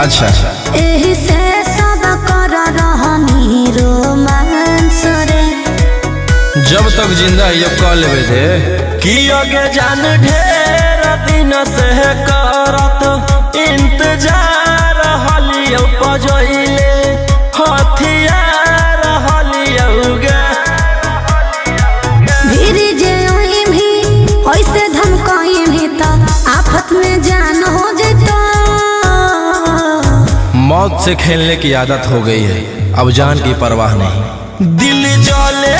अच्छा एही से सब कर रहनी रोमांस रे। जब तक जिंदा ये कह लेवे दे कि आगे जान ढेर दिन से करत इंतजार हलियो पजइले हथियार हलियो गे भीरी जे ओई भी ऐसे धमकाई भी त आफत में जान हो जतो। मौत से खेलने की आदत हो गई है, अब जान की परवाह नहीं। दिल जले